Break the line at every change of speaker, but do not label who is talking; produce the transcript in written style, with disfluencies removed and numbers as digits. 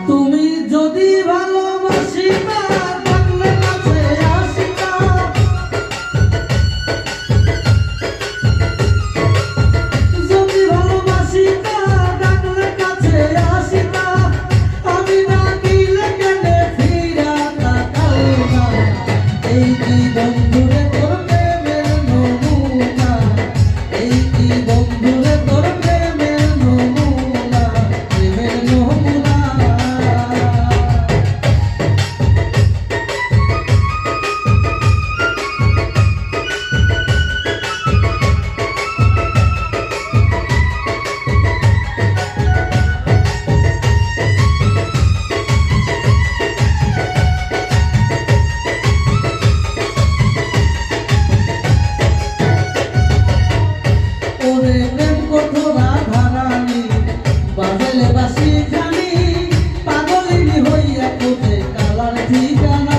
তুমি যদি ভালোবাসিতা থাকলে কাছে আসিতা, যদি ভালোবাসিতা ডাকলে কাছে আসিতা, আমি ডাকিলে কেনে ফিরা তাকাও না। এই কি বন্ধুরে তোর প্রেমের নমুনা, এই কি বন্ধুরে তোর প্রেমের নমুনা, প্রেমের নমুনা। ওরে প্রেম কঠোরা ধারানি, বাজলে বাসি জানি, পাগলিনী হইয়া কোথায় কালার ঠিকানা।